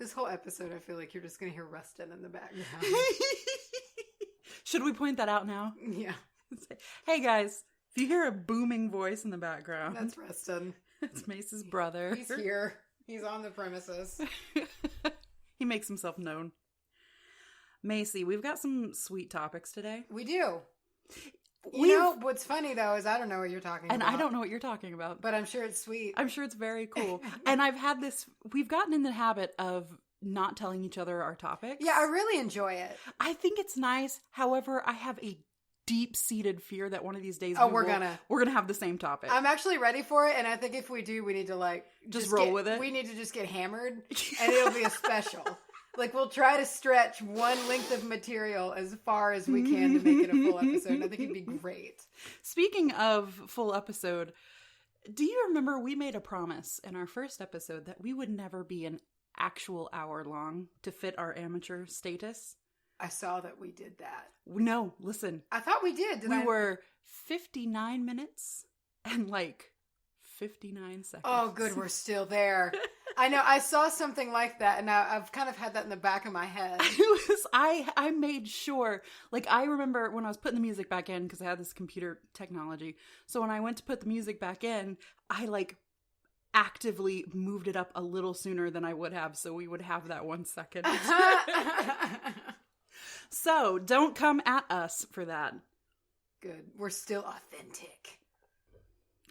This whole episode, I feel like you're just going to hear Rustin in the background. Should we point that out now? Yeah. Hey guys, if you hear a booming voice in the background, That's Rustin. It's Mace's brother. He's here. He's on the premises. He makes himself known. Macy, we've got some sweet topics today. We do. You know, what's funny, though, is I don't know what you're talking about. And I don't know what you're talking about. But I'm sure it's sweet. I'm sure it's very cool. And we've gotten in the habit of not telling each other our topics. Yeah, I really enjoy it. I think it's nice. However, I have a deep-seated fear that one of these days we're gonna have the same topic. I'm actually ready for it, and I think if we do, we need to just roll with it. We need to just get hammered, and it'll be a special. We'll try to stretch one length of material as far as we can to make it a full episode. I think it'd be great. Speaking of full episode, do you remember we made a promise in our first episode that we would never be an actual hour long to fit our amateur status? I saw that we did that. No, listen. I thought we did. We were 59 minutes and 59 seconds. Oh, good. We're still there. I know. I saw something like that, and I've kind of had that in the back of my head. I made sure. I remember when I was putting the music back in, because I had this computer technology. So when I went to put the music back in, I actively moved it up a little sooner than I would have, so we would have that 1 second. So don't come at us for that. Good. We're still authentic.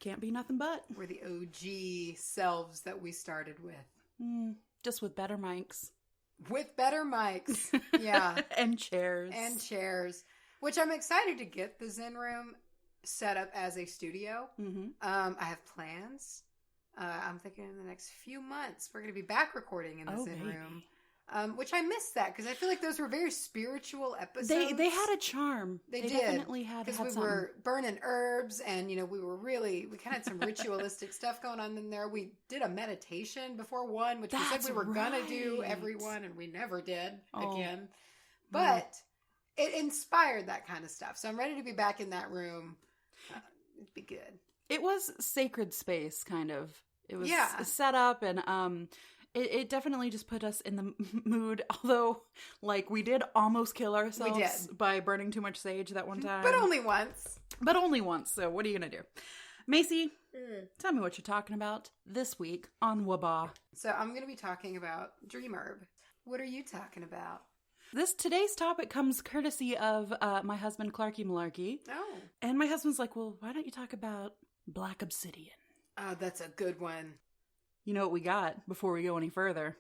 Can't be nothing but. We're the OG selves that we started with. Just with better mics. With better mics. Yeah. And chairs. Which I'm excited to get the Zen room set up as a studio. Mm-hmm. I have plans. I'm thinking in the next few months, we're going to be back recording in the Zen room. Which I missed that because I feel like those were very spiritual episodes. They had a charm. They did. Definitely had because we something. were burning herbs and we kind of had some ritualistic stuff going on in there. We did a meditation before one, which we said we were gonna do every one, and we never did again. But it inspired that kind of stuff. So I'm ready to be back in that room. It'd be good. It was sacred space, kind of. It was set up and It definitely just put us in the mood, although, we did almost kill ourselves by burning too much sage that one time. But only once. So what are you going to do? Macy, tell me what you're talking about this week on Wabah. So I'm going to be talking about dream herb. What are you talking about? Today's topic comes courtesy of my husband, Clarky Malarkey. Oh. And my husband's like, well, why don't you talk about black obsidian? Oh, that's a good one. You know what we got before we go any further?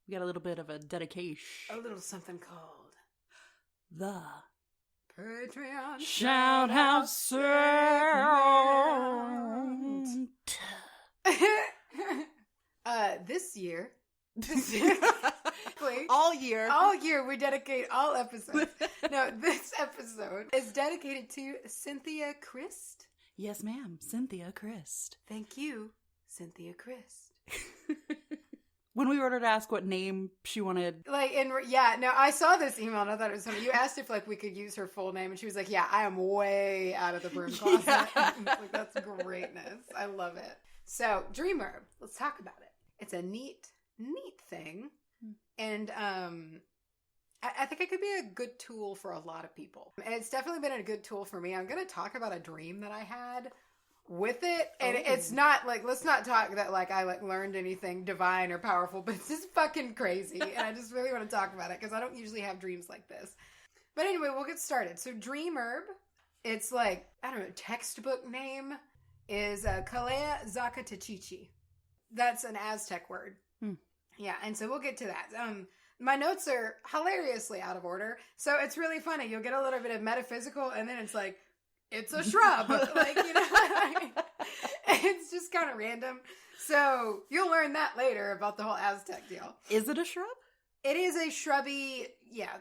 We got a little bit of a dedication. A little something called the Patron Shout Out Sound. This year, all year we dedicate all episodes. No, this episode is dedicated to Cynthia Christ. Yes, ma'am. Cynthia Christ. Thank you, Cynthia Christ. When we ordered to ask what name she wanted. I saw this email and I thought it was funny. You asked if we could use her full name and she was like, yeah, I am way out of the broom closet. Yeah. That's greatness. I love it. So, dream herb. Let's talk about it. It's a neat thing. And I think it could be a good tool for a lot of people. And it's definitely been a good tool for me. I'm going to talk about a dream that I had with it. And it's not let's not talk that I learned anything divine or powerful, but it's just fucking crazy. And I just really want to talk about it because I don't usually have dreams like this. But anyway, we'll get started. So dream herb, it's textbook name is Calea Zacatechichi. That's an Aztec word. Yeah, and so we'll get to that. My notes are hilariously out of order, so it's really funny. You'll get a little bit of metaphysical, and then it's it's a shrub. It's just kind of random. So you'll learn that later about the whole Aztec deal. Is it a shrub? It is a shrubby,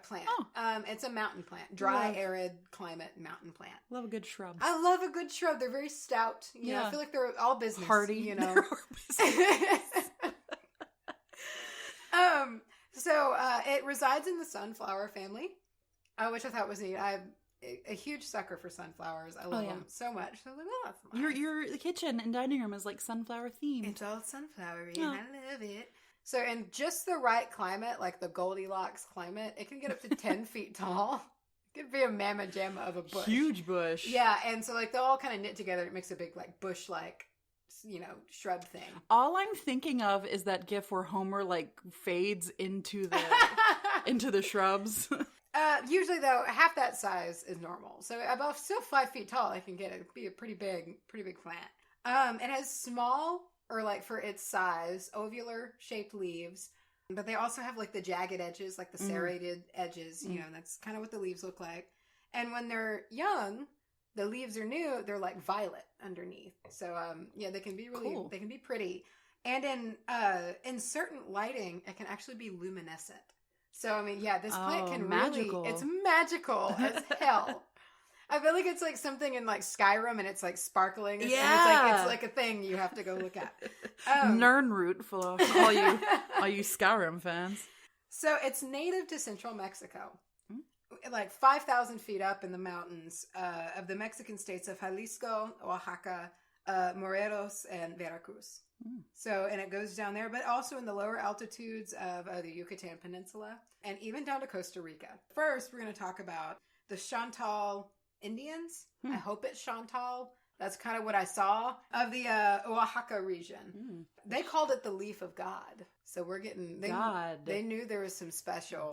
plant. Oh. It's a mountain plant. Dry, arid climate mountain plant. Love a good shrub. I love a good shrub. They're very stout. You know, I feel like they're all business. Hardy. They're all business. So it resides in the sunflower family, which I thought was neat. I'm a huge sucker for sunflowers. I love them so much. So I was like, that's nice. Your kitchen and dining room is sunflower themed. It's all sunflowery, and I love it. So in just the right climate, like the Goldilocks climate, it can get up to 10 feet tall. It could be a mamma jamma of a bush. Huge bush. Yeah, and so like they'll all kind of knit together. It makes a big like bush-like, shrub thing. All I'm thinking of is that gif where Homer like fades into the shrubs. Usually though, half that size is normal. So about still 5 feet tall, I can get it. It'd be a pretty big plant. It has small, or like for its size, ovular shaped leaves, but they also have like the jagged edges, like the serrated edges, that's kind of what the leaves look like. And when they're young, the leaves are new, they're like violet underneath. So they can be really cool. They can be pretty. And in certain lighting, it can actually be luminescent. So this plant can magical. It's magical as hell. I feel like it's like something in like Skyrim, and it's like sparkling. Yeah, and it's like a thing you have to go look at. Nernroot for all you Skyrim fans. So it's native to central Mexico, like 5,000 feet up in the mountains of the Mexican states of Jalisco, Oaxaca, Morelos, and Veracruz. So, and it goes down there, but also in the lower altitudes of the Yucatan Peninsula, and even down to Costa Rica. First, we're going to talk about the Chantal Indians. I hope it's Chantal. That's kind of what I saw of the Oaxaca region. They called it the leaf of God. So we're getting God. They knew there was some special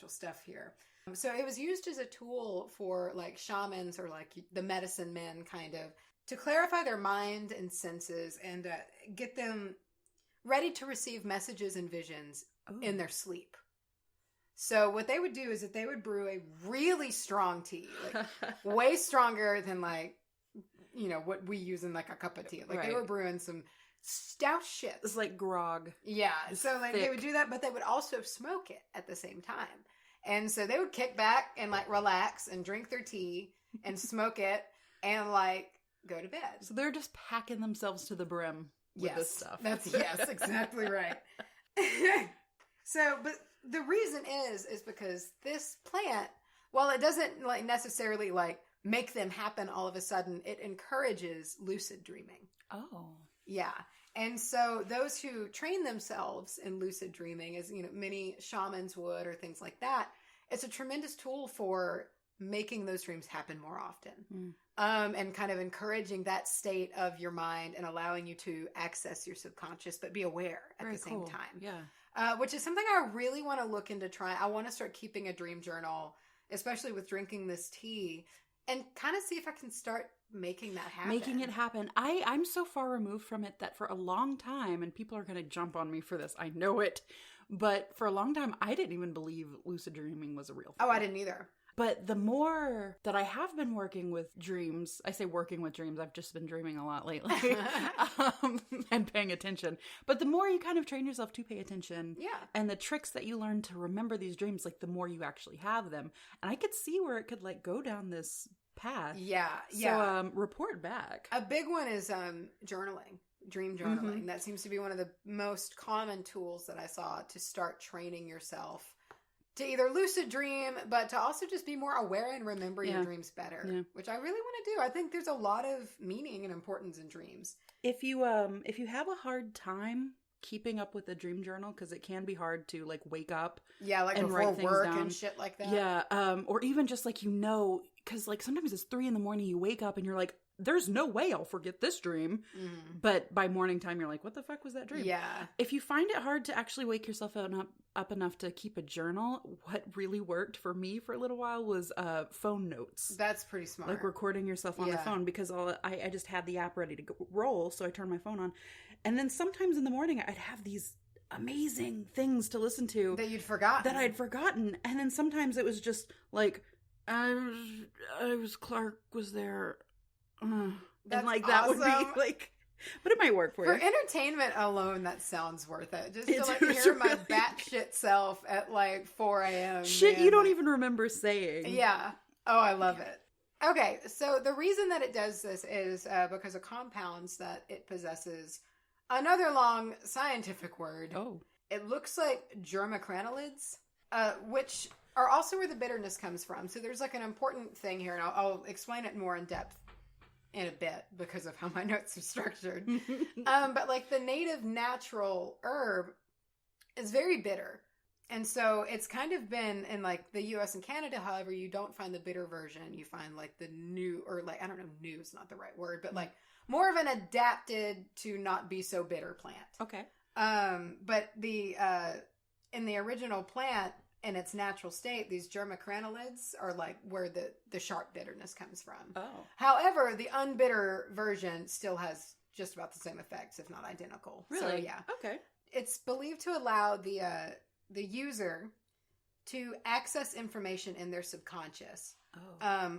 stuff here. So it was used as a tool for like shamans or like the medicine men, kind of, to clarify their mind and senses and get them ready to receive messages and visions in their sleep. So what they would do is that they would brew a really strong tea, like way stronger than like, what we use in like a cup of tea. Like they were brewing some stout shit. It's like grog. Yeah. So like they would do that, but they would also smoke it at the same time. And so they would kick back and like relax and drink their tea and smoke it and like go to bed. So they're just packing themselves to the brim with this stuff. Yes, exactly right. So, but the reason is because this plant, while it doesn't like necessarily like make them happen all of a sudden, it encourages lucid dreaming. Oh. Yeah. And so those who train themselves in lucid dreaming, as many shamans would or things like that, it's a tremendous tool for making those dreams happen more often. And kind of encouraging that state of your mind and allowing you to access your subconscious, but be aware at the same time. Yeah. Which is something I really want to look into trying. I want to start keeping a dream journal, especially with drinking this tea, and kind of see if I can start making that happen. Making it happen. I'm so far removed from it that for a long time, and people are going to jump on me for this, I know it, but for a long time, I didn't even believe lucid dreaming was a real thing. Oh, I didn't either. But the more that I have been working with dreams, I say working with dreams, I've just been dreaming a lot lately and paying attention. But the more you kind of train yourself to pay attention, and the tricks that you learn to remember these dreams, like the more you actually have them. And I could see where it could like go down this path. So report back. A big one is journaling, dream journaling. That seems to be one of the most common tools that I saw to start training yourself to either lucid dream, but to also just be more aware and remember your dreams better, which I really want to do. I think there's a lot of meaning and importance in dreams. If you have a hard time keeping up with a dream journal, because it can be hard to like wake up, like and before write things work down and shit like that, or even just like because like sometimes it's 3 a.m, you wake up and you're like, there's no way I'll forget this dream. But by morning time, you're like, what the fuck was that dream? Yeah. If you find it hard to actually wake yourself up enough to keep a journal, what really worked for me for a little while was phone notes. That's pretty smart. Like recording yourself on the phone, because I just had the app ready to roll, so I turned my phone on. And then sometimes in the morning, I'd have these amazing things to listen to. That you'd forgotten. That I'd forgotten. And then sometimes it was just like, Clark was there. And like that awesome. Would be like, but it might work for you. For entertainment alone, that sounds worth it. Just to like hear my batshit self at like 4 a.m. Shit you don't even remember saying. Yeah. Oh, I love it. Okay, so the reason that it does this is because of compounds that it possesses. Another long scientific word. Oh. It looks like germacranolids, which are also where the bitterness comes from. So there's like an important thing here, and I'll explain it more in depth in a bit because of how my notes are structured. But like the native natural herb is very bitter. And so it's kind of been in like the US and Canada, however, you don't find the bitter version. You find like the new, or like, I don't know, new is not the right word, but like more of an adapted to not be so bitter plant. Okay. But the, in the original plant, in its natural state, these germicranolids are like where the sharp bitterness comes from. Oh. However, the unbitter version still has just about the same effects, if not identical. Really? So, yeah. Okay. It's believed to allow the user to access information in their subconscious,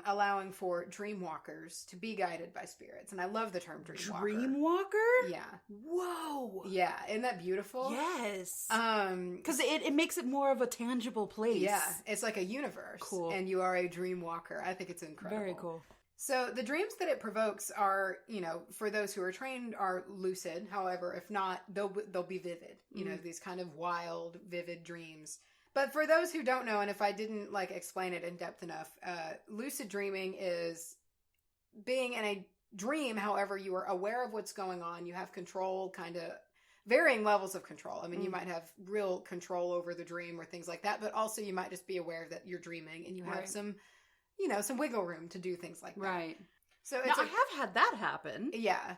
allowing for dreamwalkers to be guided by spirits. And I love the term dreamwalker. Dreamwalker? Yeah. Whoa. Yeah. Isn't that beautiful? Yes. Because it makes it more of a tangible place. Yeah. It's like a universe. Cool. And you are a dreamwalker. I think it's incredible. Very cool. So the dreams that it provokes are, you know, for those who are trained, are lucid. However, if not, they'll be vivid. You know, these kind of wild, vivid dreams. But for those who don't know, and if I didn't like explain it in depth enough, lucid dreaming is being in a dream. However, you are aware of what's going on. You have control, kind of varying levels of control. I mean, you might have real control over the dream or things like that, but also you might just be aware that you're dreaming and you have some, you know, some wiggle room to do things like that. Right. So it's I have had that happen. Yeah.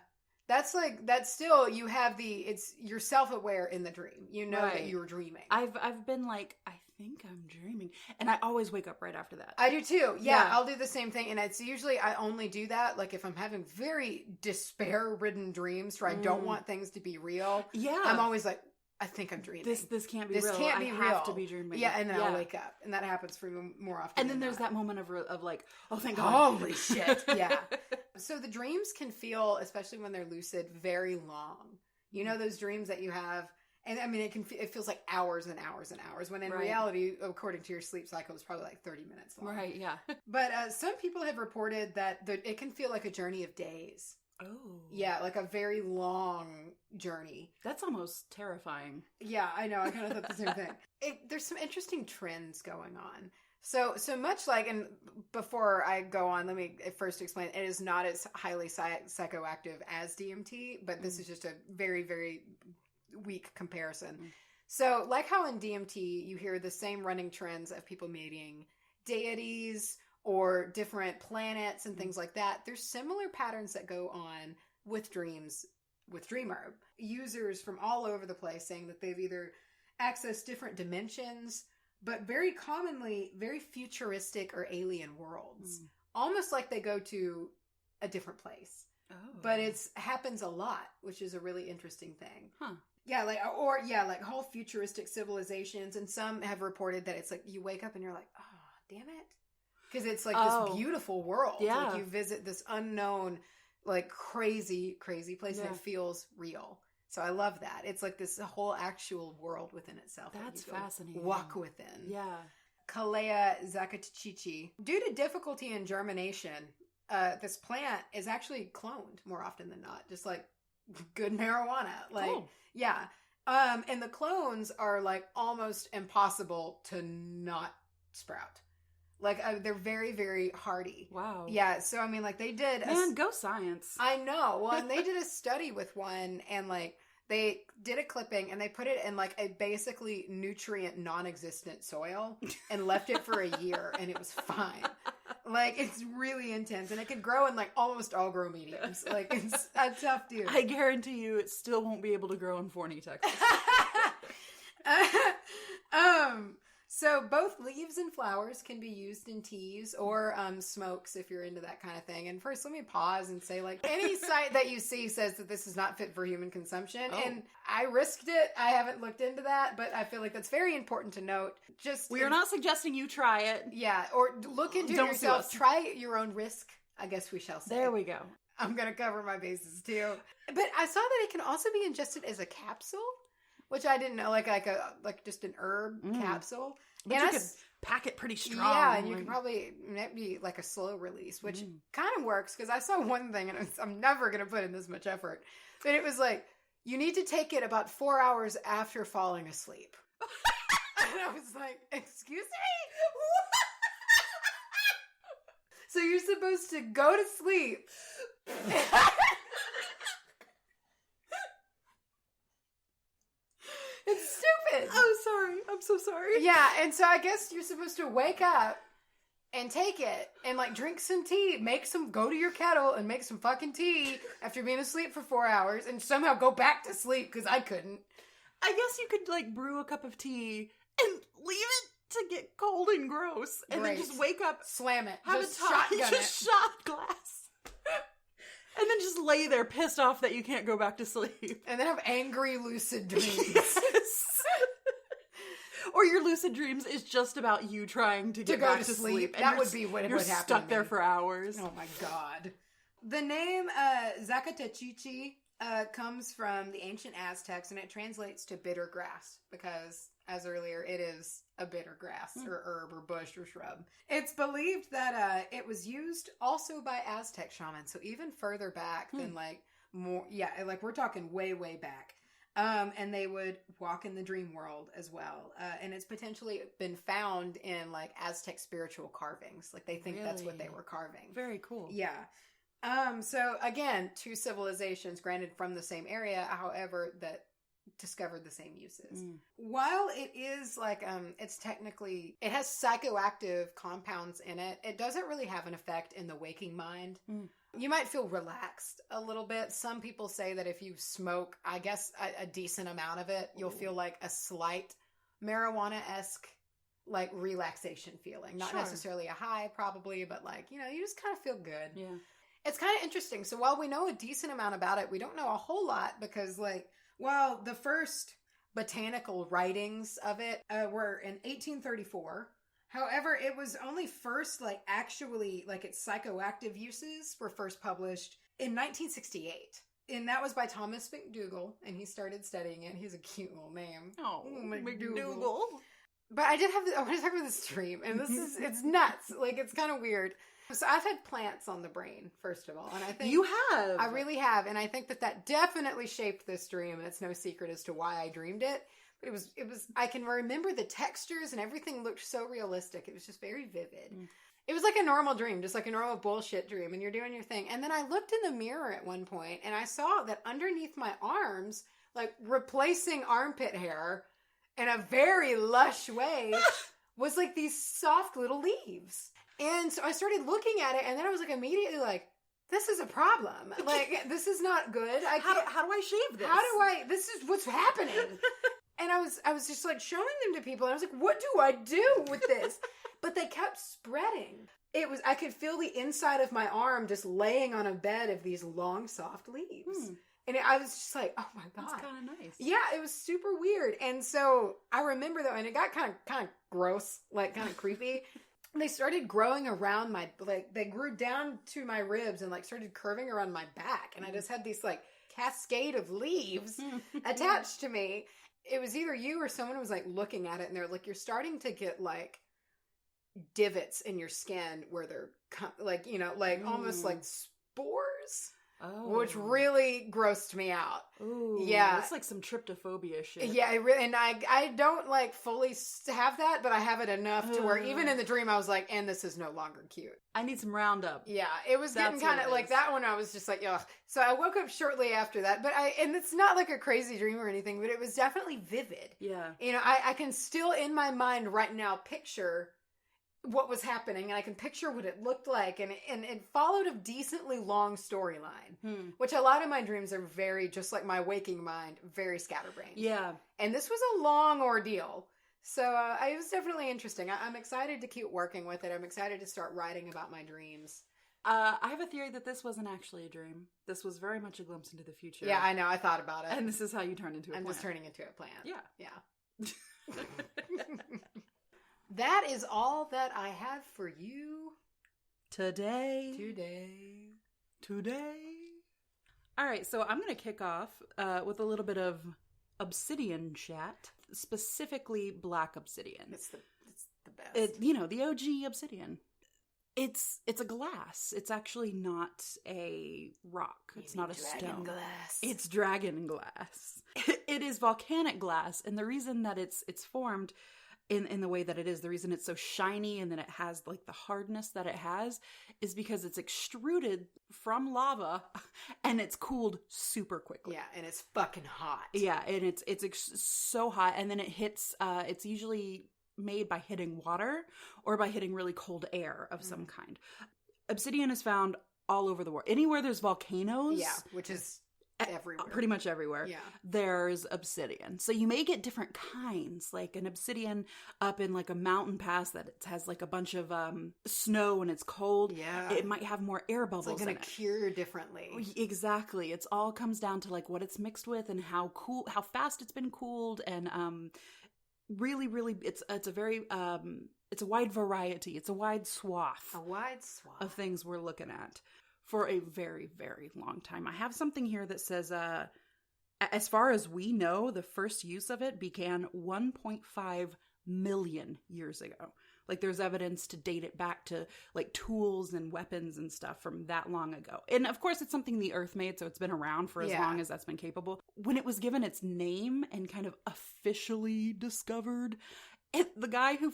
That's still, you have you're self-aware in the dream. You know that you're dreaming. I've been like, I think I'm dreaming. And I always wake up right after that. I do too. Yeah. I'll do the same thing. And it's usually, I only do that like if I'm having very despair-ridden dreams where I don't want things to be real. Yeah. I'm always like, I think I'm dreaming. This can't be real. This can't be real. I have to be dreaming. Yeah, and then I'll wake up. And that happens for me more often And then there's that moment of like, oh, thank God. Holy shit. Yeah. So the dreams can feel, especially when they're lucid, very long. You know those dreams that you have, and I mean, it feels like hours and hours and hours, when in reality, according to your sleep cycle, it's probably like 30 minutes long. Right, yeah. But some people have reported that it can feel like a journey of days. Oh. Yeah, like a very long journey. That's almost terrifying. Yeah, I know. I kind of thought the same thing. There's some interesting trends going on. So much like, and before I go on, let me first explain, it is not as highly psychoactive as DMT, but this is just a very, very weak comparison. So like how in DMT, you hear the same running trends of people meeting deities or different planets and things like that. There's similar patterns that go on with dreams, with dream herb. Users from all over the place saying that they've either accessed different dimensions, but very commonly very futuristic or alien worlds. Almost like they go to a different place. Oh. But it happens a lot, which is a really interesting thing. Huh. Yeah, like whole futuristic civilizations, and some have reported that it's like you wake up and you're like, oh, damn it. Because it's like this beautiful world. Yeah. Like you visit this unknown, like crazy, crazy place and it feels real. So I love that. It's like this whole actual world within itself. That's fascinating. Walk within. Yeah. Calea Zacatechichi. Due to difficulty in germination, this plant is actually cloned more often than not. Just like good marijuana. Like, cool. Yeah. And the clones are like almost impossible to not sprout. Like, they're very, very hardy. Wow. Yeah, so, I mean, like, they did... go science. I know. Well, and they did a study with one, and, like, they did a clipping, and they put it in, like, a basically nutrient non-existent soil, and left it for a year, and it was fine. Like, it's really intense, and it could grow in, like, almost all grow mediums. Like, it's a tough dude. I guarantee you it still won't be able to grow in Forney, Texas. So both leaves and flowers can be used in teas or smokes if you're into that kind of thing. And first, let me pause and say, like, any site that you see says that this is not fit for human consumption. Oh. And I risked it. I haven't looked into that, but I feel like that's very important to note. We are not suggesting you try it. Yeah, or look into it yourself. Try it at your own risk, I guess we shall say. There we go. I'm going to cover my bases too. But I saw that it can also be ingested as a capsule. Which I didn't know, like just an herb capsule. But you could pack it pretty strong. Yeah, and you could probably, maybe like a slow release, which kind of works, because I saw one thing, and I'm never going to put in this much effort, but it was like, you need to take it about 4 hours after falling asleep. And I was like, excuse me? So you're supposed to go to sleep. It's stupid. good. Oh, sorry. I'm so sorry. Yeah, and so I guess you're supposed to wake up and take it and like drink some tea, go to your kettle and make some fucking tea after being asleep for 4 hours and somehow go back to sleep because I couldn't. I guess you could like brew a cup of tea and leave it to get cold and gross and then just wake up, slam it, have just a shotgun just shot glass. And then just lay there pissed off that you can't go back to sleep. And then have angry lucid dreams. Yes. Or your lucid dreams is just about you trying to get back to sleep. That would be what would happen. You're stuck there for hours. Oh my god. The name Zacatechichi comes from the ancient Aztecs, and it translates to bitter grass because, as earlier, it is a bitter grass or herb or bush or shrub. It's believed that it was used also by Aztec shamans, so even further back than we're talking way, way back. And they would walk in the dream world as well. And it's potentially been found in like Aztec spiritual carvings. Like they think that's what they were carving. Very cool. Yeah. So again, two civilizations granted from the same area, however, that discovered the same uses. While it is like, it has psychoactive compounds in it, it doesn't really have an effect in the waking mind. You might feel relaxed a little bit. Some people say that if you smoke, I guess, a decent amount of it, you'll feel like a slight marijuana-esque, like, relaxation feeling. Not necessarily a high, probably, but, like, you just kind of feel good. Yeah. It's kind of interesting. So while we know a decent amount about it, we don't know a whole lot because, like, well, the first botanical writings of it were in 1834. However, it was only first, like, actually, like, its psychoactive uses were first published in 1968. And that was by Thomas McDougall, and he started studying it. He's a cute little name. Oh, McDougall. But I want to talk about this dream, and it's nuts. Like, it's kind of weird. So I've had plants on the brain, first of all, and I think... You have? I really have, and I think that definitely shaped this dream, and it's no secret as to why I dreamed it. It was, I can remember the textures and everything looked so realistic. It was just very vivid. It was like a normal dream, just like a normal bullshit dream, and you're doing your thing. And then I looked in the mirror at one point, and I saw that underneath my arms, like replacing armpit hair in a very lush way, was like these soft little leaves. And so I started looking at it, and then I was like immediately like, this is a problem. Like, this is not good. How do I shave this? This is what's happening. And I was just like showing them to people, and I was like, what do I do with this? But they kept spreading. I could feel the inside of my arm just laying on a bed of these long, soft leaves. And I was just like, oh my God. That's kind of nice. Yeah, it was super weird. And so I remember though, and it got kind of gross, like kind of creepy. They started growing around they grew down to my ribs and like started curving around my back. And I just had these like cascade of leaves attached to me. It was either you or someone was like looking at it and they're like, you're starting to get like divots in your skin where they're like, almost like spores. Oh. Which really grossed me out. Ooh, yeah. It's like some tryptophobia shit. Yeah, and I don't like fully have that, but I have it enough to where even in the dream I was like, and this is no longer cute. I need some Roundup. Yeah, it was getting kind of like that one. I was just like, ugh. So I woke up shortly after that, and it's not like a crazy dream or anything, but it was definitely vivid. Yeah. I can still in my mind right now picture what was happening, and I can picture what it looked like, and it followed a decently long storyline, which a lot of my dreams are very, just like my waking mind, very scatterbrained. Yeah. And this was a long ordeal. So it was definitely interesting. I'm excited to keep working with it. I'm excited to start writing about my dreams. I have a theory that this wasn't actually a dream. This was very much a glimpse into the future. Yeah, I know. I thought about it. And this is how you turn into a plant. I'm just turning into a plant. Yeah. Yeah. That is all that I have for you today. All right, so I'm going to kick off with a little bit of Obsidian chat, specifically black Obsidian. It's the best. The OG Obsidian. It's a glass. It's actually not a rock. It's not a stone. Glass. It's dragon glass. It is volcanic glass, and the reason that it's formed in the way that it is. The reason it's so shiny and then it has like the hardness that it has is because it's extruded from lava and it's cooled super quickly. Yeah, and it's fucking hot. Yeah, and it's so hot, and then it hits, it's usually made by hitting water or by hitting really cold air of some kind. Obsidian is found all over the world. Anywhere there's volcanoes. Yeah, which is everywhere. Pretty much everywhere. Yeah. There's obsidian. So you may get different kinds, like an obsidian up in like a mountain pass that it has like a bunch of snow and it's cold. Yeah. It might have more air bubbles it's like in gonna it. cure differently. Exactly. It's all comes down to like what it's mixed with and how fast it's been cooled, and really, really, it's a very it's a wide variety. It's a wide swath. Of things we're looking at for a very, very long time. I have something here that says, as far as we know, the first use of it began 1.5 million years ago. Like there's evidence to date it back to like tools and weapons and stuff from that long ago. And of course it's something the earth made, so it's been around for as long as that's been capable. When it was given its name and kind of officially discovered, the guy who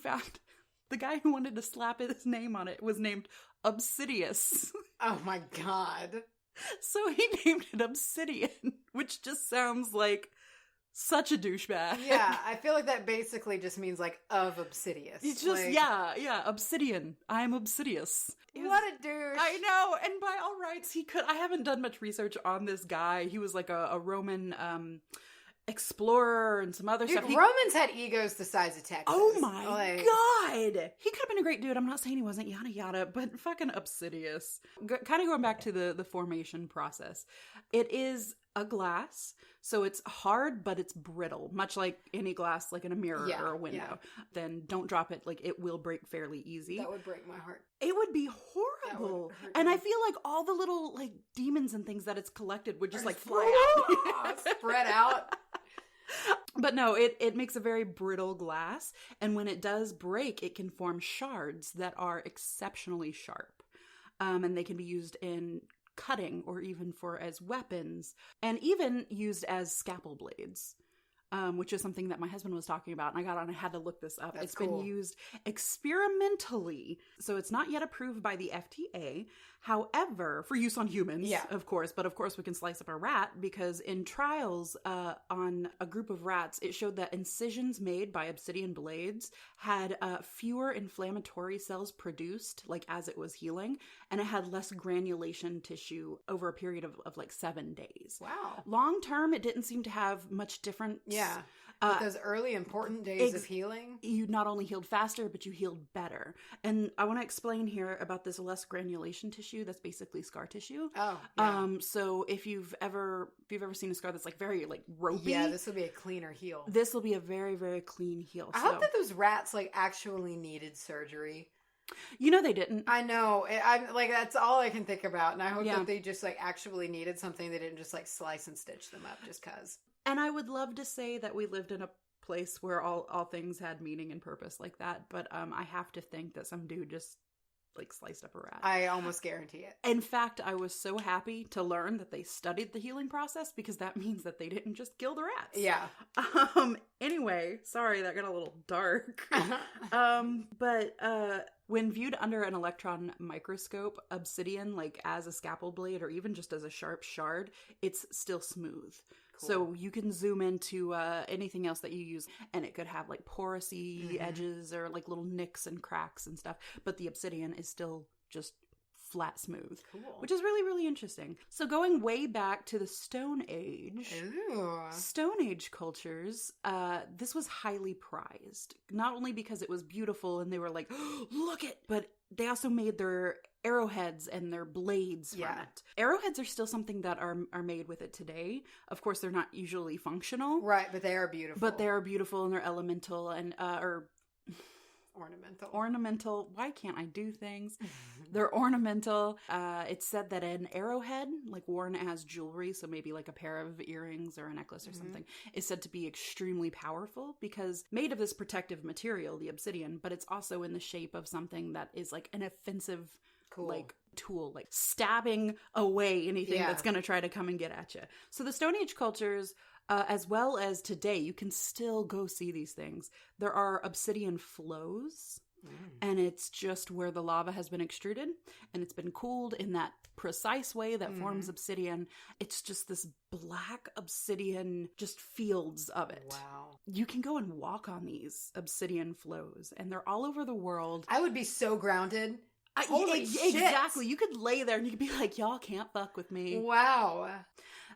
wanted to slap his name on it was named Obsidius. Oh my god. So he named it Obsidian, which just sounds like such a douchebag. Yeah, I feel like that basically just means like of Obsidius. It's just, like, yeah, Obsidian. I'm Obsidius. What a douche. I know, and by all rights, I haven't done much research on this guy. He was like a Roman explorer and some other stuff. Romans had egos the size of Texas. Oh my god! He could have been a great dude. I'm not saying he wasn't, yada yada, but fucking Obsidius. Kind of going back to the formation process. It is a glass, so it's hard, but it's brittle, much like any glass, like in a mirror or a window. Yeah. Then don't drop it; like it will break fairly easy. That would break my heart. It would be horrible, and I feel like all the little like demons and things that it's collected would just like fly out, spread out. But no, it makes a very brittle glass, and when it does break, it can form shards that are exceptionally sharp, and they can be used in cutting or even as weapons, and even used as scalpel blades. Which is something that my husband was talking about, and I had to look this up. It's been used experimentally, so it's not yet approved by the FDA. However, for use on humans, of course, but of course we can slice up a rat, because in trials on a group of rats, it showed that incisions made by obsidian blades had fewer inflammatory cells produced, like as it was healing, and it had less granulation tissue over a period of like 7 days. Wow. Long term, it didn't seem to have much difference. Yeah. But those early important days of healing, you not only healed faster, but you healed better. And I want to explain here about this less granulation tissue. That's basically scar tissue. Oh, yeah. So if you've ever seen a scar that's like very like ropey, this will be a cleaner heal. This will be a very, very clean heal. I hope that those rats like actually needed surgery. You know they didn't. I know. I'm like, that's all I can think about. And I hope that they just like actually needed something. They didn't just like slice and stitch them up just cause. And I would love to say that we lived in a place where all things had meaning and purpose like that. But I have to think that some dude just like sliced up a rat. I almost guarantee it. In fact, I was so happy to learn that they studied the healing process, because that means that they didn't just kill the rats. Yeah. Anyway, sorry, that got a little dark. But when viewed under an electron microscope, obsidian, like as a scalpel blade or even just as a sharp shard, it's still smooth. Cool. So you can zoom into anything else that you use, and it could have like porosity edges or like little nicks and cracks and stuff. But the obsidian is still just flat smooth. Cool. Which is really, really interesting. So going way back to the Stone Age, Stone Age cultures, this was highly prized. Not only because it was beautiful and they were like, oh, look it, but they also made their arrowheads and their blades from it. Arrowheads are still something that are made with it today. Of course, they're not usually functional. Right, but they are beautiful. But they are beautiful, and they're elemental and ornamental. Why can't I do things? They're ornamental. It's said that an arrowhead, like worn as jewelry, so maybe like a pair of earrings or a necklace or something, is said to be extremely powerful because made of this protective material, the obsidian, but it's also in the shape of something that is like an offensive like tool, like stabbing away anything that's going to try to come and get at you. So the Stone Age cultures As well as today, you can still go see these things. There are obsidian flows, and it's just where the lava has been extruded, and it's been cooled in that precise way that forms obsidian. It's just this black obsidian, just fields of it. Wow. You can go and walk on these obsidian flows, and they're all over the world. I would be so grounded. Holy shit. Exactly. You could lay there and you could be like, y'all can't fuck with me. Wow.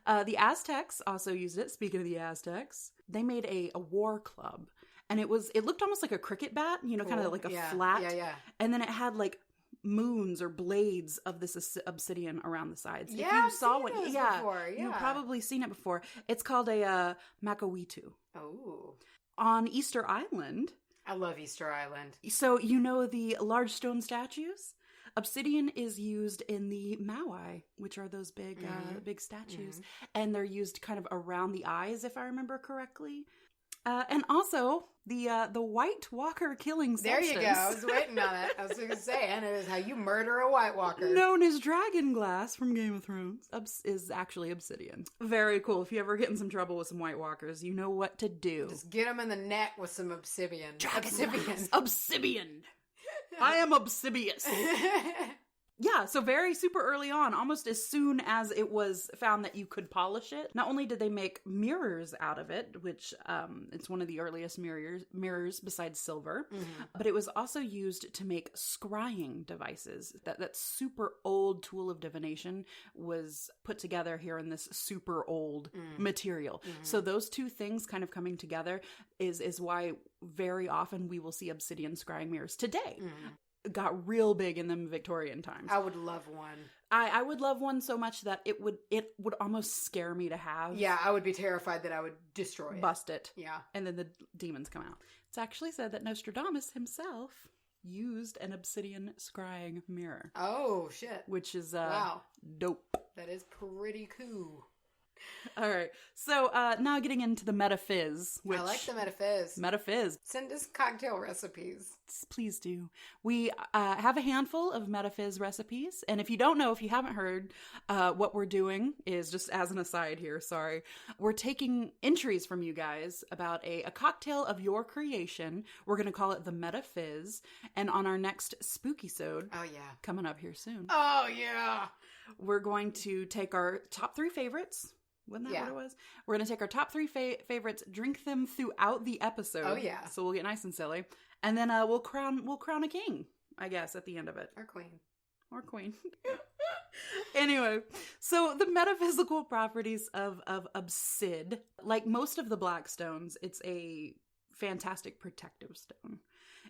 The Aztecs also used it. Speaking of the Aztecs, they made a war club, and it looked almost like a cricket bat, you know, kind of like a flat. Yeah. And then it had like moons or blades of this obsidian around the sides. Yeah, if you I've saw seen one, those yeah, before, yeah. you've probably seen it before. It's called a Makowitu. Oh. On Easter Island. I love Easter Island. So you know the large stone statues? Obsidian is used in the Maui, which are those big statues. And they're used kind of around the eyes, if I remember correctly. And also, the White Walker killing substance. There you go. I was waiting on it. I was going to say, and it is how you murder a White Walker. Known as dragon glass from Game of Thrones, is actually obsidian. Very cool. If you ever get in some trouble with some White Walkers, you know what to do. Just get them in the neck with some obsidian. Obsidian. I am obsidious. Yeah, so very super early on, almost as soon as it was found that you could polish it, not only did they make mirrors out of it, which it's one of the earliest mirrors besides silver, but it was also used to make scrying devices. That super old tool of divination was put together here in this super old material. So those two things kind of coming together is why very often we will see obsidian scrying mirrors today. Got real big in the Victorian times. I would love one. I would love one so much that it would almost scare me to have. Yeah, I would be terrified that I would destroy it. Bust it. Yeah. And then the demons come out. It's actually said that Nostradamus himself used an obsidian scrying mirror. Oh, shit. Which is wow. Dope. That is pretty cool. All right. So now getting into the metaphiz. I like the metaphiz. Metaphiz. Send us cocktail recipes. Please do. We have a handful of metaphiz recipes. And if you don't know, if you haven't heard, what we're doing is, just as an aside here, sorry, we're taking entries from you guys about a cocktail of your creation. We're going to call it the metaphiz. And on our next spooky-sode, coming up here soon. Oh, yeah. We're going to take our top 3 favorites. Wasn't that what it was? We're going to take our top 3 favorites, drink them throughout the episode. Oh, yeah. So we'll get nice and silly. And then we'll crown a king, I guess, at the end of it. Or queen. Anyway, so the metaphysical properties of obsid, like most of the black stones, it's a fantastic protective stone.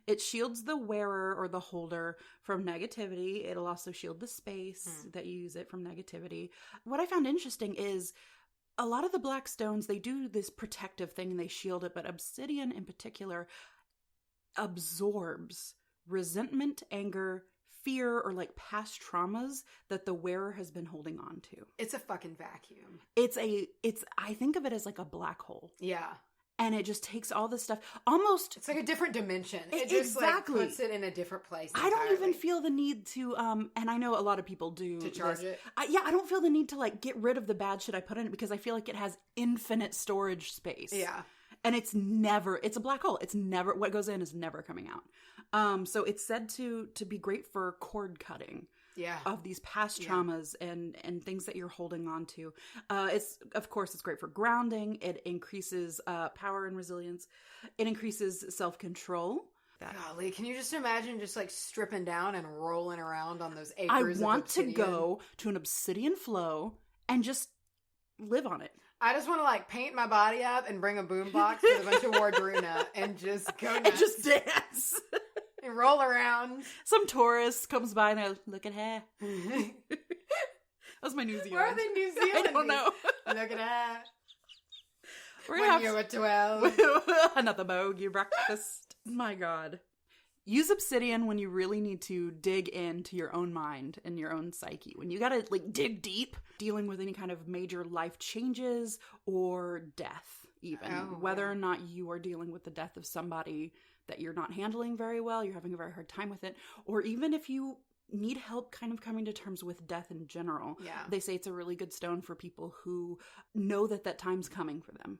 It shields the wearer or the holder from negativity. It'll also shield the space that you use it from negativity. What I found interesting is a lot of the black stones, they do this protective thing and they shield it, but obsidian in particular absorbs resentment, anger, fear, or like past traumas that the wearer has been holding on to. It's a fucking vacuum. I think of it as like a black hole. Yeah. And it just takes all this stuff, almost... It's like a different dimension. It just like puts it in a different place entirely. I don't even feel the need to, and I know a lot of people do. To charge it? I don't feel the need to like get rid of the bad shit I put in it because I feel like it has infinite storage space. Yeah. And it's a black hole. It's never, what goes in is never coming out. So it's said to be great for cord cutting. Yeah. Of these past traumas and things that you're holding on to. It's great for grounding. It increases power and resilience. It increases self-control. Golly, can you just imagine just like stripping down and rolling around on those acres I want to go to an obsidian flow and just live on it. I just want to like paint my body up and bring a boombox with a bunch of Wardruna and just go nuts. And just dance. And roll around. Some tourist comes by and they're like, look at her. That was my New Zealand. Where are they New Zealand? I don't know. Look at her. We're when you were 12. Another bogey breakfast. My God. Use obsidian when you really need to dig into your own mind and your own psyche. When you gotta like dig deep, dealing with any kind of major life changes or death even. Whether or not you are dealing with the death of somebody that you're not handling very well, you're having a very hard time with it, or even if you need help kind of coming to terms with death in general. Yeah. They say it's a really good stone for people who know that time's coming for them.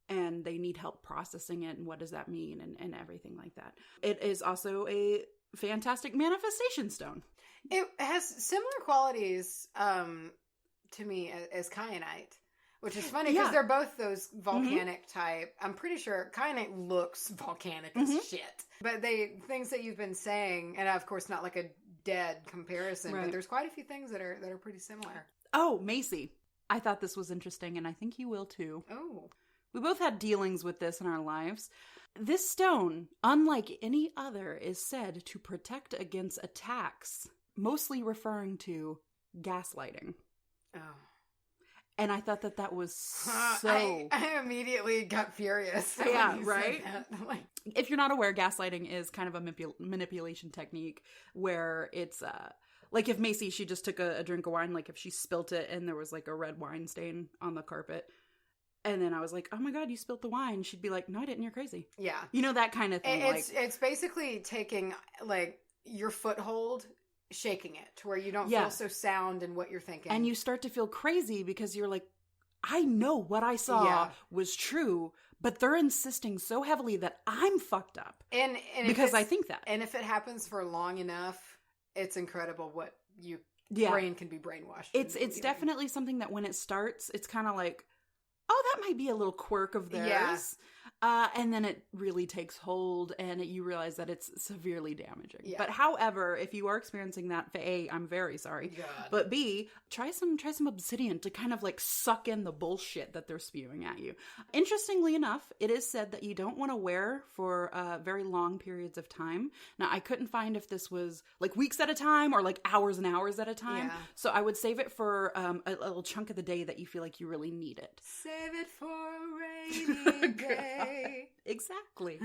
And they need help processing it and what does that mean and everything like that. It is also a fantastic manifestation stone. It has similar qualities to me as kyanite, which is funny because they're both those volcanic type. I'm pretty sure kyanite looks volcanic as shit. But things that you've been saying, and of course not like a dead comparison, but there's quite a few things that are pretty similar. Oh, Macy. I thought this was interesting, and I think you will too. Oh. We both had dealings with this in our lives. This stone, unlike any other, is said to protect against attacks, mostly referring to gaslighting. Oh. And I thought that was so... I immediately got furious. Yeah, right? If you're not aware, gaslighting is kind of a manipulation technique where it's... like if Macy, she just took a drink of wine, like if she spilt it and there was like a red wine stain on the carpet... And then I was like, oh my God, you spilt the wine. She'd be like, no, I didn't. You're crazy. Yeah. You know, that kind of thing. It's basically taking like your foothold, shaking it to where you don't feel so sound in what you're thinking. And you start to feel crazy because you're like, I know what I saw was true, but they're insisting so heavily that I'm fucked up. And because I think that. And if it happens for long enough, it's incredible what brain can be brainwashed. It's definitely something that when it starts, it's kind of like, oh, that might be a little quirk of theirs. Yeah. And then it really takes hold and you realize that it's severely damaging. Yeah. But however, if you are experiencing that, A, I'm very sorry. God. But B, try some Obsidian to kind of like suck in the bullshit that they're spewing at you. Interestingly enough, it is said that you don't want to wear for very long periods of time. Now, I couldn't find if this was like weeks at a time or like hours and hours at a time. Yeah. So I would save it for a little chunk of the day that you feel like you really need it. Save it for a rainy day. Exactly.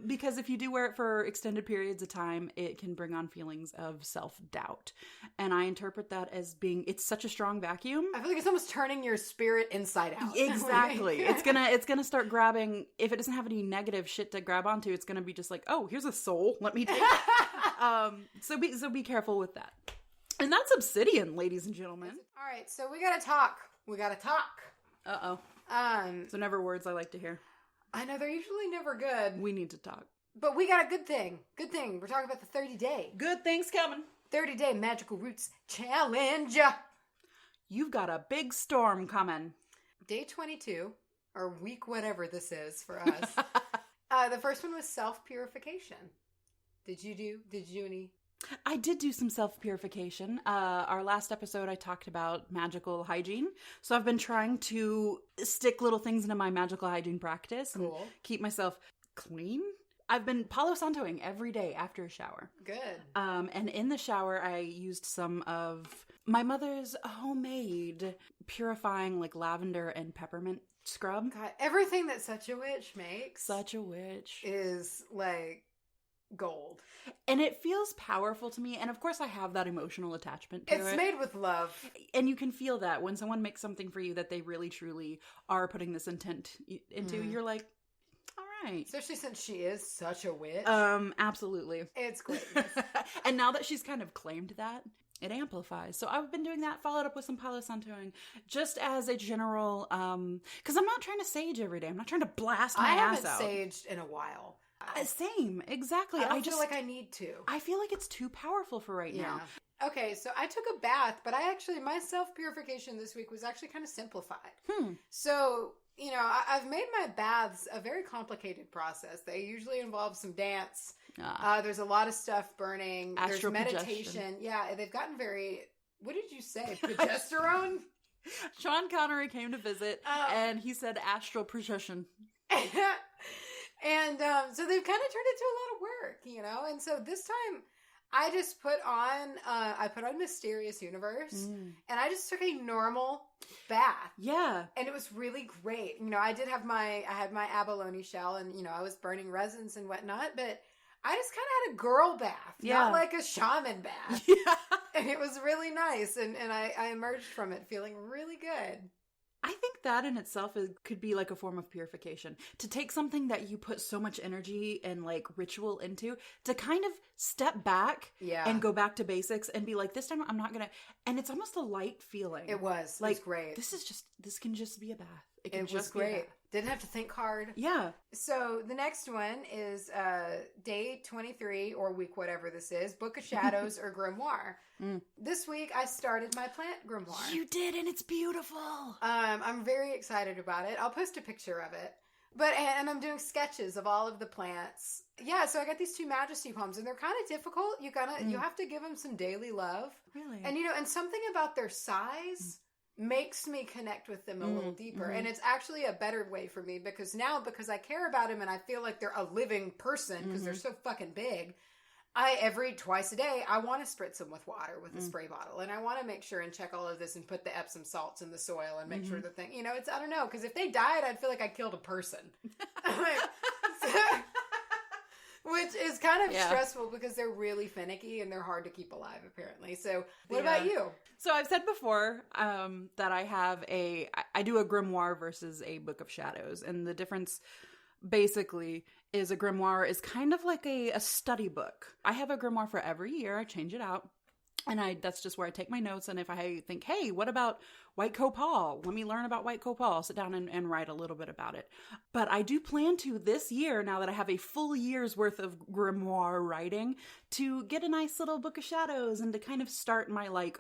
Because if you do wear it for extended periods of time, it can bring on feelings of self-doubt. And I interpret that as being, it's such a strong vacuum. I feel like it's almost turning your spirit inside out. Exactly. It's gonna start grabbing, if it doesn't have any negative shit to grab onto, it's gonna be just like, oh, here's a soul, let me take it. So be careful with that. And that's Obsidian, ladies and gentlemen. All right, so we gotta talk. Uh-oh. So never words I like to hear. I know, they're usually never good. We need to talk. But we got a good thing. Good thing. We're talking about the 30-day. Good things coming. 30-day Magical Roots Challenge. You've got a big storm coming. Day 22, or week whatever this is for us. The first one was self-purification. Did you do any? I did do some self-purification. Our last episode, I talked about magical hygiene. So I've been trying to stick little things into my magical hygiene practice and keep myself clean. I've been Palo Santoing every day after a shower. Good. And in the shower, I used some of my mother's homemade purifying like lavender and peppermint scrub. God, everything that Such a Witch makes. Such a Witch. Is like gold. And it feels powerful to me. And of course I have that emotional attachment to it. It's made with love. And you can feel that when someone makes something for you that they really truly are putting this intent into, you're like, all right. Especially since she is such a witch. Absolutely. It's great. And now that she's kind of claimed that, it amplifies. So I've been doing that, followed up with some Palo Santoing, just as a general, because I'm not trying to sage every day. I'm not trying to blast my ass out. I haven't saged in a while. Same, exactly. I just feel like I need to. I feel like it's too powerful for right now. Okay, so I took a bath, but my self-purification this week was actually kind of simplified. So, I've made my baths a very complicated process. They usually involve some dance. There's a lot of stuff burning. There's meditation. Yeah, they've gotten very, what did you say? Progesterone? Sean Connery came to visit, and he said astral projection. And so they've kind of turned into a lot of work, And so this time I just put on Mysterious Universe and I just took a normal bath. Yeah. And it was really great. I had my abalone shell and, I was burning resins and whatnot, but I just kind of had a girl bath, not like a shaman bath. Yeah. And it was really nice. And I emerged from it feeling really good. I think that in itself could be like a form of purification. To take something that you put so much energy and like ritual into, to kind of step back and go back to basics and be like, this time I'm not going to, and it's almost a light feeling. It was. Like, it was great. This can just be a bath. It can It just was great. be a bath. Didn't have to think hard. Yeah. So the next one is day 23 or week whatever this is, Book of Shadows or Grimoire. This week I started my plant grimoire. You did, and it's beautiful. I'm very excited about it. I'll post a picture of it. And I'm doing sketches of all of the plants. Yeah, so I got these 2 Majesty poems, and they're kind of difficult. You have to give them some daily love. Really? And and something about their size makes me connect with them a little deeper. And it's actually a better way for me because I care about them and I feel like they're a living person because they're so fucking big. Twice a day, I want to spritz them with water with a spray bottle. And I want to make sure and check all of this and put the Epsom salts in the soil and make sure the thing, I don't know. Because if they died, I'd feel like I killed a person. Which is kind of stressful because they're really finicky and they're hard to keep alive, apparently. So, what about you? So, I've said before that I do a grimoire versus a Book of Shadows. And the difference basically is a grimoire is kind of like a study book. I have a grimoire for every year. I change it out. And that's just where I take my notes. And if I think, hey, what about white copal? Let me learn about white copal. I'll sit down and write a little bit about it. But I do plan to this year, now that I have a full year's worth of grimoire writing, to get a nice little Book of Shadows and to kind of start my like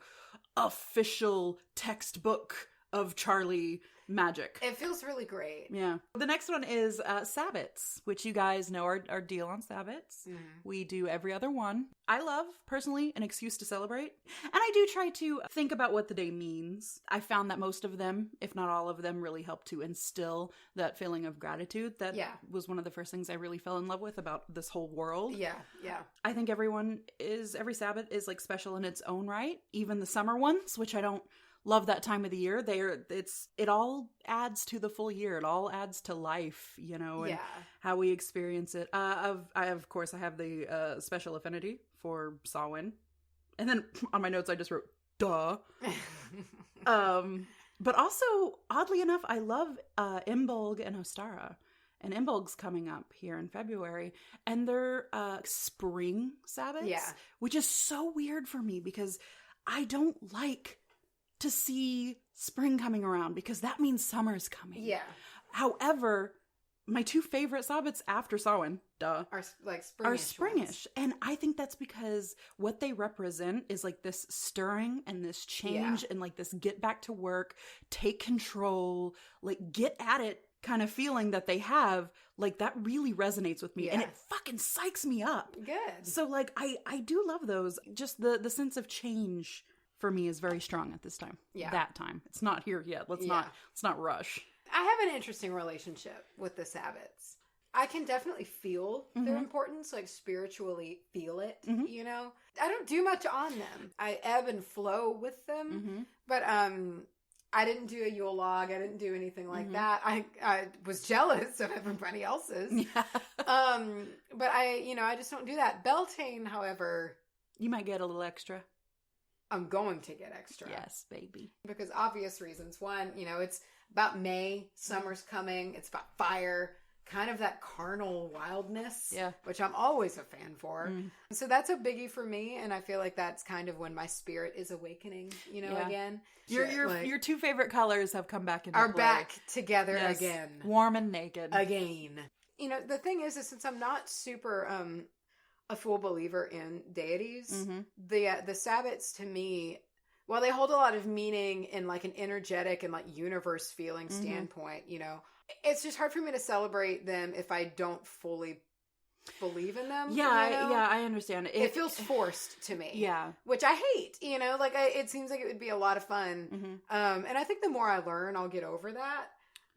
official textbook of Charlye magic. It feels really great. Yeah. The next one is Sabbats, which you guys know our deal on Sabbats. We do every other one. I love, personally, an excuse to celebrate. And I do try to think about what the day means. I found that most of them, if not all of them, really help to instill that feeling of gratitude. That was one of the first things I really fell in love with about this whole world. Yeah, yeah. I think every Sabbat is like special in its own right. Even the summer ones, which I don't love that time of the year. It all adds to the full year. It all adds to life, and how we experience it. I have the special affinity for Samhain. And then on my notes I just wrote duh. But also, oddly enough, I love Imbolg and Ostara. And Imbolg's coming up here in February, and they're spring Sabbats, which is so weird for me because I don't like to see spring coming around because that means summer's coming. Yeah. However, my 2 favorite Sabbats after Samhain, are like springish. Are springish. And I think that's because what they represent is like this stirring and this change and like this get back to work, take control, like get at it kind of feeling that they have. Like that really resonates with me and it fucking psychs me up. Good. So like I do love those. Just the sense of change for me is very strong at this time. Yeah. That time. It's not here yet. Let's not rush. I have an interesting relationship with the Sabbats. I can definitely feel their importance, like spiritually feel it, I don't do much on them. I ebb and flow with them. But I didn't do a Yule log. I didn't do anything like that. I was jealous of everybody else's. Yeah. But I just don't do that. Beltane, however, you might get a little extra. I'm going to get extra. Yes, baby. Because obvious reasons. One, it's about May, summer's coming, it's about fire, kind of that carnal wildness, which I'm always a fan for. So that's a biggie for me, and I feel like that's kind of when my spirit is awakening, again. Your 2 favorite colors have come back into play. Are back together again. Warm and naked. Again. The thing is since I'm not super a full believer in deities, the Sabbats to me, while they hold a lot of meaning in like an energetic and like universe feeling standpoint, it's just hard for me to celebrate them if I don't fully believe in them. Yeah, I understand. It feels forced to me. Yeah. Which I hate, it seems like it would be a lot of fun. And I think the more I learn, I'll get over that.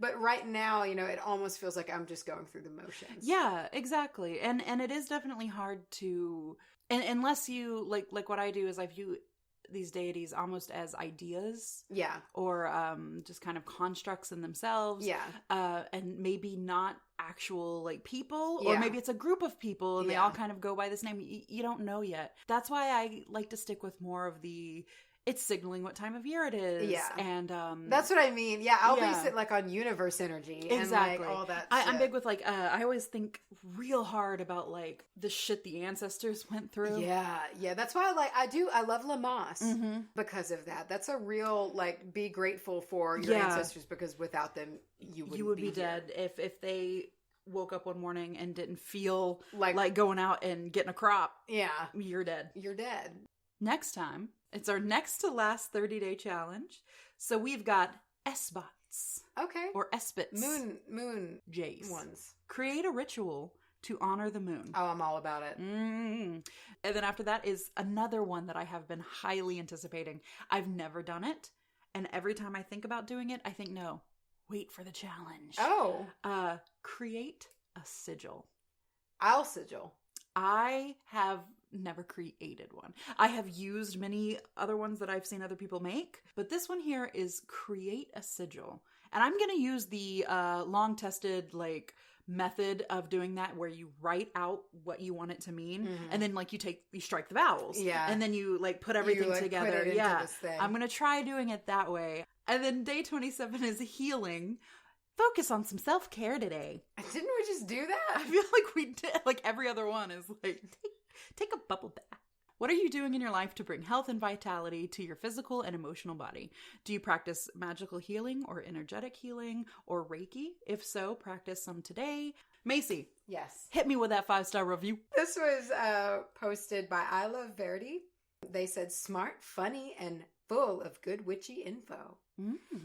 But right now, it almost feels like I'm just going through the motions. Yeah, exactly. And it is definitely hard to, and unless you, like what I do is I view these deities almost as ideas. Yeah. Or just kind of constructs in themselves. Yeah. And maybe not actual like people, or maybe it's a group of people and they all kind of go by this name. You don't know yet. That's why I like to stick with more of the it's signaling what time of year it is. Yeah. And that's what I mean. Yeah, I'll base it like on universe energy and like all that shit. I'm big with like I always think real hard about like the shit the ancestors went through. Yeah. That's why I love Lamass because of that. That's a real like be grateful for your ancestors, because without them you would be dead. If they woke up one morning and didn't feel like going out and getting a crop. Yeah. You're dead. You're dead. Next time, it's our next to last 30-day challenge. So we've got S-bots. Okay. Or S-bits. Moon Jays. Ones. Create a ritual to honor the moon. Oh, I'm all about it. And then after that is another one that I have been highly anticipating. I've never done it. And every time I think about doing it, I think, no, wait for the challenge. Oh. Create a sigil. I'll sigil. I have never created one. I have used many other ones that I've seen other people make, but this one here is create a sigil. And I'm going to use the long-tested like method of doing that, where you write out what you want it to mean, and then like you strike the vowels, and then you like put everything together. Put it into this thing. I'm going to try doing it that way. And then day 27 is healing. Focus on some self-care today. Didn't we just do that? I feel like we did. Like every other one is like, take a bubble bath. What are you doing in your life to bring health and vitality to your physical and emotional body? Do you practice magical healing or energetic healing or Reiki? If so, practice some today. Macy. Yes. Hit me with that 5-star review. This was posted by I Love Verdi. They said, smart, funny, and full of good witchy info.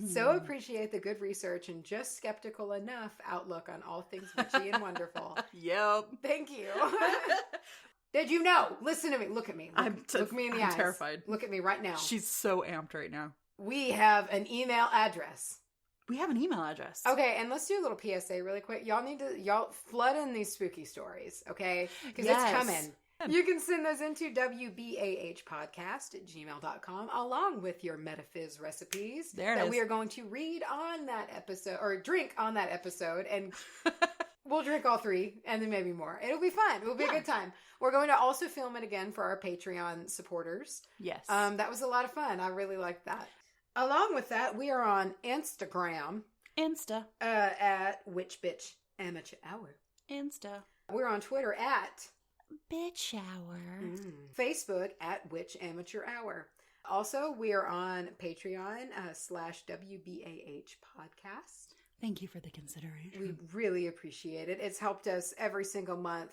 So appreciate the good research and just skeptical enough outlook on all things witchy and wonderful. Yep. Thank you. Did you know? Listen to me. Look at me. Look me in the eyes. I'm terrified. Look at me right now. She's so amped right now. We have an email address. We have an email address. Okay, and let's do a little PSA really quick. Y'all flood in these spooky stories, okay? Because it's coming. You can send those into wbahpodcast@gmail.com along with your metaphys recipes that we are going to read on that episode, or drink on that episode, and we'll drink all 3 and then maybe more. It'll be fun. It'll be a good time. We're going to also film it again for our Patreon supporters. Yes. That was a lot of fun. I really liked that. Along with that, we are on Instagram. At Witch Bitch Amateur Hour. We're on Twitter at Bitch Hour. Facebook at Witch Amateur Hour. Also, we are on Patreon /WBAH Podcast. Thank you for the consideration. We really appreciate it. It's helped us every single month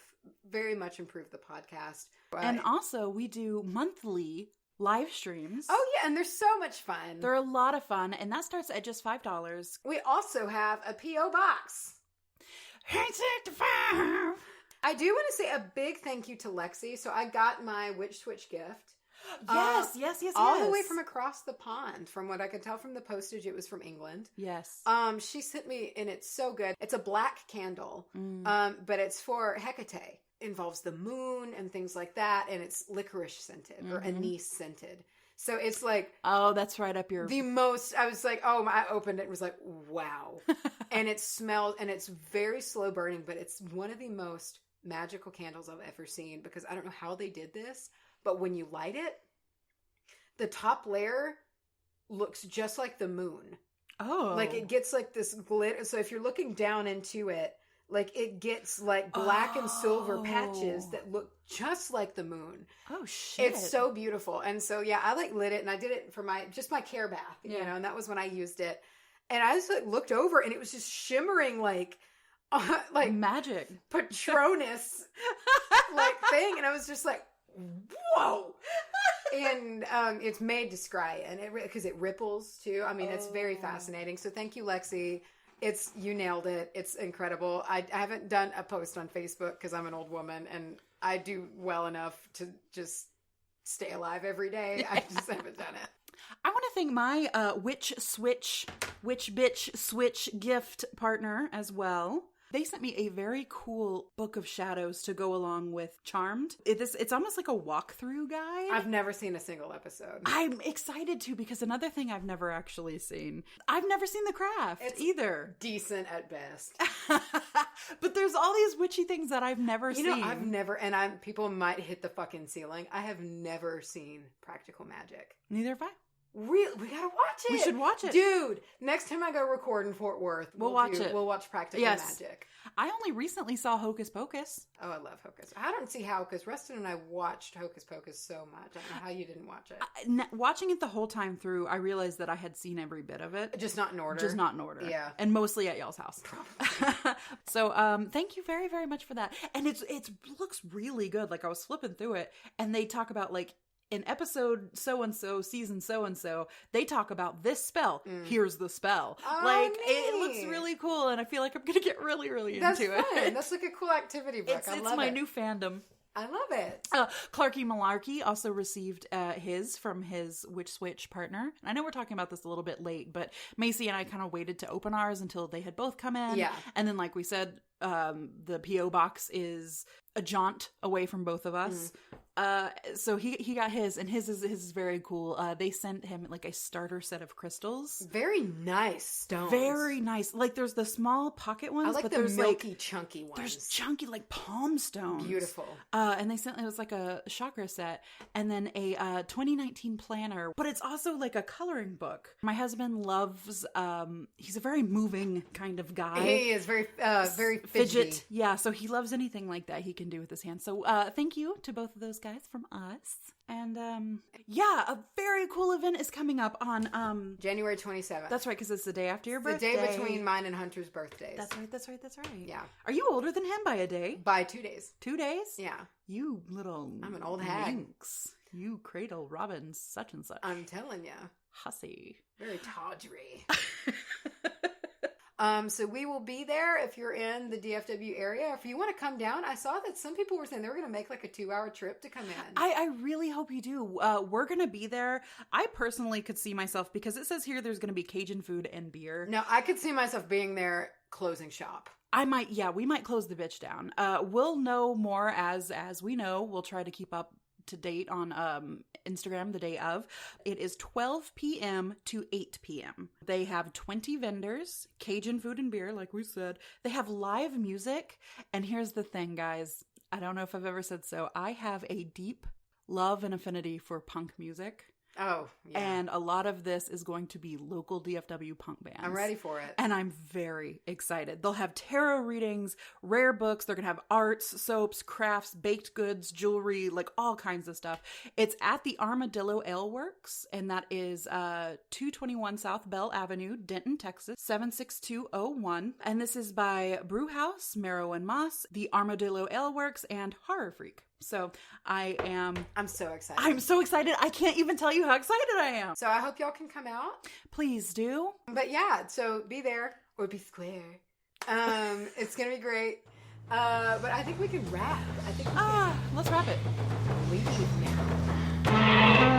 very much improve the podcast. And also, we do monthly live streams. Oh, yeah, and they're so much fun. They're a lot of fun, and that starts at just $5. We also have a P.O. Box. 865. I do want to say a big thank you to Lexi. So I got my Witch Switch gift. Yes. All the way from across the pond. From what I could tell from the postage, it was from England. Yes. She sent me, and it's so good. It's a black candle, but it's for Hecate. Involves the moon and things like that, and it's licorice scented or anise scented. So it's like, oh, that's right up your the most. I was like, oh, I opened it and was like, wow, and it smells, and it's very slow burning, but it's one of the most magical candles I've ever seen, because I don't know how they did this, but when you light it, the top layer looks just like the moon. Oh, like it gets like this glitter. So if you're looking down into it, like it gets like black and silver patches that look just like the moon. Oh shit. It's so beautiful. And so yeah, I like lit it, and I did it for my care bath, you know, and that was when I used it. And I just like looked over, and it was just shimmering like magic Patronus like thing, and I was just like, whoa. And it's made to scry, and because it ripples too. I mean, it's very fascinating. So thank you, Lexi. You nailed it. It's incredible. I haven't done a post on Facebook because I'm an old woman and I do well enough to just stay alive every day. I just haven't done it. I want to thank my witch bitch switch gift partner as well. They sent me a very cool book of shadows to go along with Charmed. It's almost like a walkthrough guide. I've never seen a single episode. I'm excited to, because another thing I've never actually seen. I've never seen The Craft either. Decent at best. But there's all these witchy things that I've never seen. You know, I've never, and people might hit the fucking ceiling. I have never seen Practical Magic. Neither have I. Really? We gotta watch it. We should watch it. Dude, next time I go record in Fort Worth, we'll watch it. We'll watch Practical Magic. I only recently saw Hocus Pocus. Oh, I love Hocus. I don't see how, because Rustin and I watched Hocus Pocus so much. I don't know how you didn't watch it. Watching it the whole time through, I realized that I had seen every bit of it. Just not in order. Just not in order. Yeah. And mostly at y'all's house. So, thank you very, very much for that. And it looks really good. Like, I was flipping through it, and they talk about, like, in episode so-and-so, season so-and-so, they talk about this spell. Here's the spell. Oh, like, neat. it looks really cool, and I feel like I'm going to get really, really into it. That's fun. That's like a cool activity book. I love it's my new fandom. I love it. Clarky Malarkey also received his from his Witch Switch partner. I know we're talking about this a little bit late, but Macy and I kind of waited to open ours until they had both come in. Yeah. And then, like we said, the P.O. box is a jaunt away from both of us. So he got his, and his is very cool. They sent him like a starter set of crystals. Very nice stones. Very nice. Like, there's the small pocket ones, I like but the there's milky, like chunky ones. there's chunky like palm stones. Beautiful. And they sent, it was like a chakra set, and then a 2019 planner, but it's also like a coloring book. My husband loves, he's a very moving kind of guy. He is very fidgety. Yeah, so he loves anything like that he can do with his hands. So thank you to both of those guys from us. And yeah, a very cool event is coming up on January 27th. That's right, because it's the day after your The birthday. day between mine and Hunter's birthdays. That's right. Yeah. Are you older than him by a day? By 2 days. 2 days? Yeah. You little... I'm an old hag. minx. You cradle Robin's such and such. I'm telling you. Hussy. Very tawdry. So we will be there if you're in the DFW area. If you want to come down, I saw that some people were saying they were going to make like a 2-hour trip to come in. I really hope you do. We're going to be there. I personally could see myself, because it says here there's going to be Cajun food and beer. No, I could see myself being there closing shop. We might close the bitch down. We'll know more as we know. We'll try to keep up to date on Instagram the day of. It is 12 p.m. to 8 p.m. They have 20 vendors, Cajun food and beer, like we said. They have live music. And here's the thing, guys. I don't know if I've ever said so. I have a deep love and affinity for punk music. Oh, yeah. And a lot of this is going to be local DFW punk bands. I'm ready for it. And I'm very excited. They'll have tarot readings, rare books. They're going to have arts, soaps, crafts, baked goods, jewelry, like all kinds of stuff. It's at the Armadillo Ale Works, and that is 221 South Bell Avenue, Denton, Texas, 76201. And this is by Brewhouse, Marrow and Moss, the Armadillo Ale Works, and Horror Freak. So I'm so excited. I'm so excited. I can't even tell you how excited I am. So I hope y'all can come out. Please do. But yeah, so be there or be square. It's going to be great. But I think we can wrap. Let's wrap it. Leave now.